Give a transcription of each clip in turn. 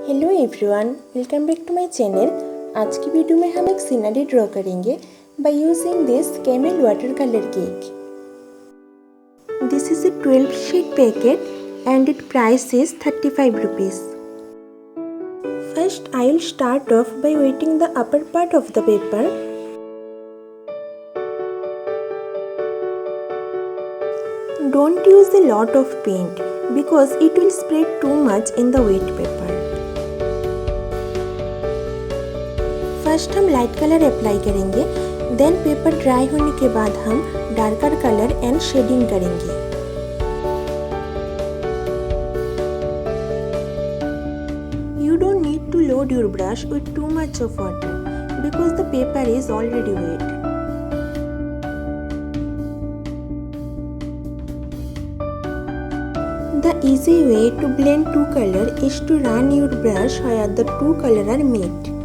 Hello everyone, welcome back to my channel. आज की video में हम एक सीनरी ड्रॉ करेंगे by using this Camel water colour cake. This is a 12 sheet packet and its price is 35 rupees. First I will start off by wetting the upper part of the paper. Don't use a lot of paint because it will spread too much in the wet paper. First हम light colour apply करेंगे, then paper dry होने के बाद हम darker colour and shading करेंगे। You don't need to load your brush with too much of water because the paper is already wet. The easy way to blend two colors is to run your brush where the two colors are met.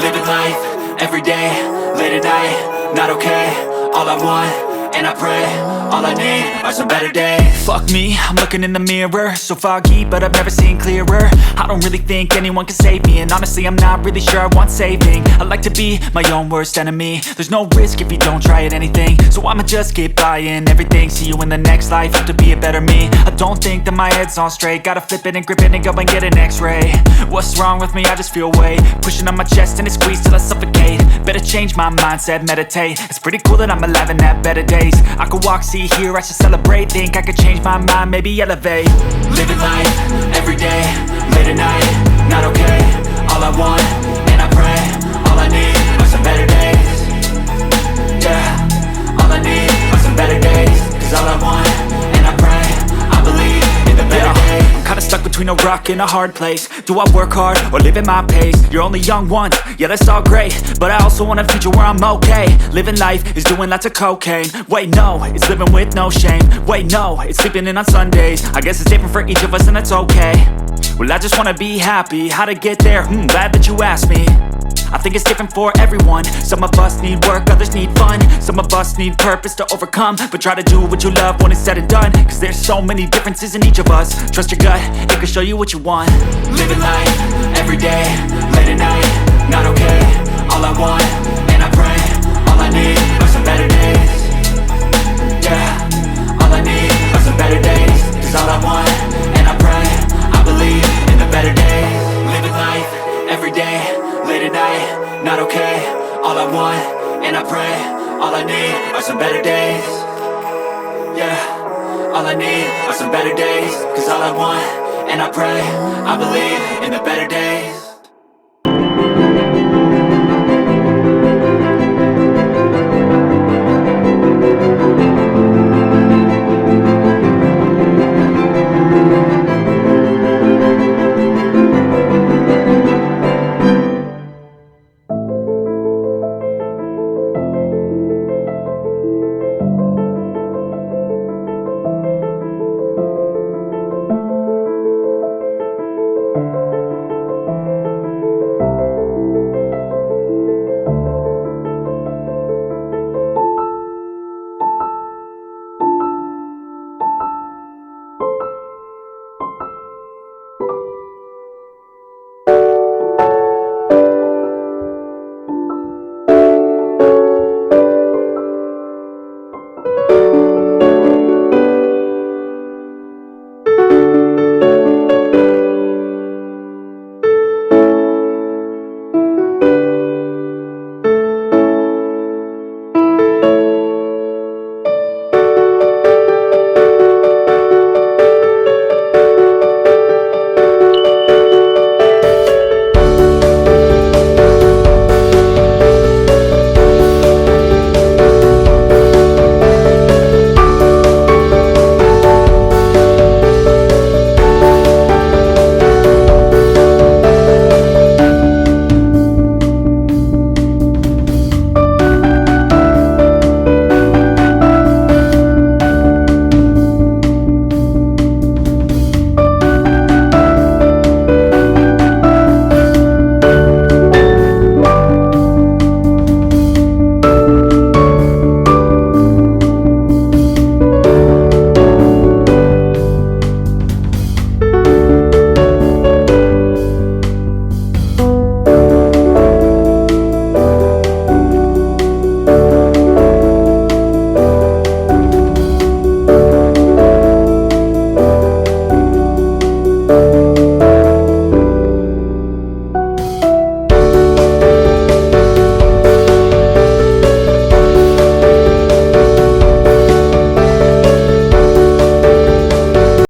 Living life, every day, late at night, not okay. All I want, and I pray, all I need are some better days. Fuck me, I'm looking in the mirror, so foggy, but I've never seen clearer. I don't really think anyone can save me, and honestly I'm not really sure I want saving. I like to be my own worst enemy. There's no risk if you don't try at anything, so I'ma just keep buying everything. See you in the next life, have to be a better me. I don't think that my head's on straight, gotta flip it and grip it and go and get an x-ray. What's wrong with me? I just feel weight pushing on my chest and it squeezes till I suffocate. Better change my mindset, meditate. It's pretty cool that I'm alive and have better days. I could walk, see, hear, I should celebrate. Think I could change my mind, maybe elevate. Living life, every day, late at night, not okay. All I want, and I pray, all I need are some better days. Yeah, all I need are some better days. Cause all I want, and I pray, I believe in the better days. I'm kinda stuck between a rock and a hard place. Do I work hard or live at my pace? You're only young once, yeah that's all great, but I also want a future where I'm okay. Living life is doing lots of cocaine. Wait no, it's living with no shame. Wait no, it's sleeping in on Sundays. I guess it's different for each of us and that's okay. Well I just wanna be happy, how to get there? Glad that you asked me. I think it's different for everyone. Some of us need work, others need fun. Some of us need purpose to overcome. But try to do what you love when it's said and done, cause there's so many differences in each of us. Trust your gut, it can show you what you want. Living life, every day, late at night, not okay. All I want, and I pray, all I need are some better days. Yeah, All I need are some better days. Yeah, all I need are some better days. Cause all I want, and I pray, I believe in the better days.